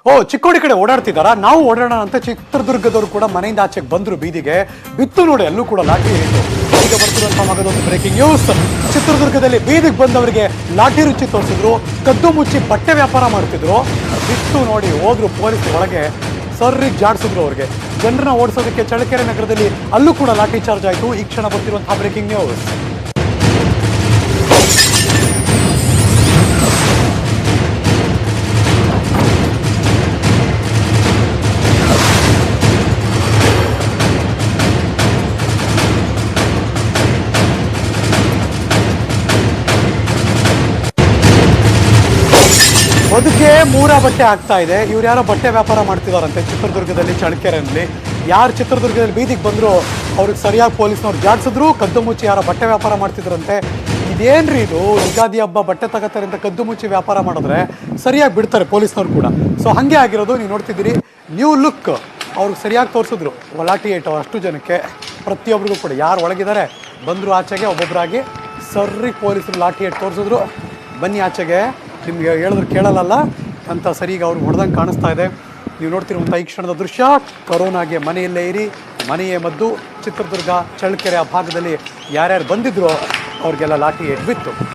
ಓ ಚಿಕ್ಕೋಡಿ ಕಡೆ ಓಡಾಡ್ತಿದ್ದಾರಾ? ನಾವು ಓಡಾಡೋಣ ಅಂತ ಚಿತ್ರದುರ್ಗದವರು ಕೂಡ ಮನೆಯಿಂದ ಆಚೆಗೆ ಬಂದ್ರು, ಬೀದಿಗೆ ಬಿತ್ತು ನೋಡಿ, ಅಲ್ಲೂ ಕೂಡ ಲಾಠಿ ಇತ್ತು. ಈಗ ಬರ್ತಿರುವಂತಹ ಮಗದೊಂದು ಬ್ರೇಕಿಂಗ್ ನ್ಯೂಸ್. ಚಿತ್ರದುರ್ಗದಲ್ಲಿ ಬೀದಿಗೆ ಬಂದವರಿಗೆ ಲಾಠಿ ರುಚಿ ತೋರಿಸಿದ್ರು, ಕದ್ದು ಮುಚ್ಚಿ ಬಟ್ಟೆ ವ್ಯಾಪಾರ ಮಾಡ್ತಿದ್ರು. ಬಿತ್ತು ನೋಡಿ, ಹೋದ್ರು ಪೊಲೀಸ್ ಒಳಗೆ, ಸರ್ರಿಗೆ ಜಾಡಿಸಿದ್ರು ಅವ್ರಿಗೆ. ಜನರನ್ನ ಓಡಿಸೋದಕ್ಕೆ ಚಳ್ಳಕೆರೆ ನಗರದಲ್ಲಿ ಅಲ್ಲೂ ಕೂಡ ಲಾಠಿ ಚಾರ್ಜ್ ಆಯಿತು. ಈ ಕ್ಷಣ ಬರ್ತಿರುವಂತಹ ಬ್ರೇಕಿಂಗ್ ನ್ಯೂಸ್. ಬದುಕೆ ಮೂರ ಬಟ್ಟೆ ಆಗ್ತಾ ಇದೆ. ಇವ್ರು ಯಾರೋ ಬಟ್ಟೆ ವ್ಯಾಪಾರ ಮಾಡ್ತಿದಾರಂತೆ ಚಿತ್ರದುರ್ಗದಲ್ಲಿ, ಚಳ್ಳಕೆರೆಯಲ್ಲಿ. ಯಾರು ಚಿತ್ರದುರ್ಗದಲ್ಲಿ ಬೀದಿಗೆ ಬಂದ್ರು ಅವ್ರಿಗೆ ಸರಿಯಾಗಿ ಪೊಲೀಸ್ನವ್ರು ಜಾಡಿಸಿದ್ರು. ಕದ್ದು ಮುಚ್ಚಿ ಯಾರೋ ಬಟ್ಟೆ ವ್ಯಾಪಾರ ಮಾಡ್ತಿದ್ರಂತೆ. ಇದೇನ್ರಿ ಇದು? ಯುಗಾದಿ ಹಬ್ಬ ಬಟ್ಟೆ ತಗೋತಾರೆ ಅಂತ ಕದ್ದು ಮುಚ್ಚಿ ವ್ಯಾಪಾರ ಮಾಡಿದ್ರೆ ಸರಿಯಾಗಿ ಬಿಡ್ತಾರೆ ಪೊಲೀಸ್ನವ್ರು ಕೂಡ. ಸೊ ಹಾಗೆ ಆಗಿರೋದು. ನೀವು ನೋಡ್ತಿದ್ದೀರಿ, ನ್ಯೂ ಲುಕ್ ಅವ್ರಿಗೆ ಸರಿಯಾಗಿ ತೋರಿಸಿದ್ರು. ಲಾಠಿ ಏಟು ಅಷ್ಟು ಜನಕ್ಕೆ, ಪ್ರತಿಯೊಬ್ಬರಿಗೂ ಕೂಡ. ಯಾರು ಒಳಗಿದ್ದಾರೆ ಬಂದರು ಆಚೆಗೆ ಒಬ್ಬೊಬ್ಬರಾಗಿ, ಸರ್ರಿ ಪೊಲೀಸರು ಲಾಠಿ ಏಟು ತೋರಿಸಿದ್ರು. ಬನ್ನಿ ಆಚೆಗೆ, ನಿಮಗೆ ಹೇಳಿದ್ರು ಕೇಳಲ್ಲ ಅಂತ ಸರಿಗೆ ಅವ್ರಿಗೆ ಹೊಡೆದಂಗೆ ಕಾಣಿಸ್ತಾ ಇದೆ. ನೀವು ನೋಡ್ತಿರುವಂಥ ಈ ಕ್ಷಣದ ದೃಶ್ಯ. ಕೊರೋನಾಗೆ ಮನೆಯಲ್ಲೇ ಇರಿ, ಮನೆಯೇ ಮದ್ದು. ಚಿತ್ರದುರ್ಗ ಚಳ್ಳಕೆರೆ ಆ ಭಾಗದಲ್ಲಿ ಯಾರ್ಯಾರು ಬಂದಿದ್ರು ಅವ್ರಿಗೆಲ್ಲ ಲಾಠಿ ಏಟು ಬಿತ್ತು.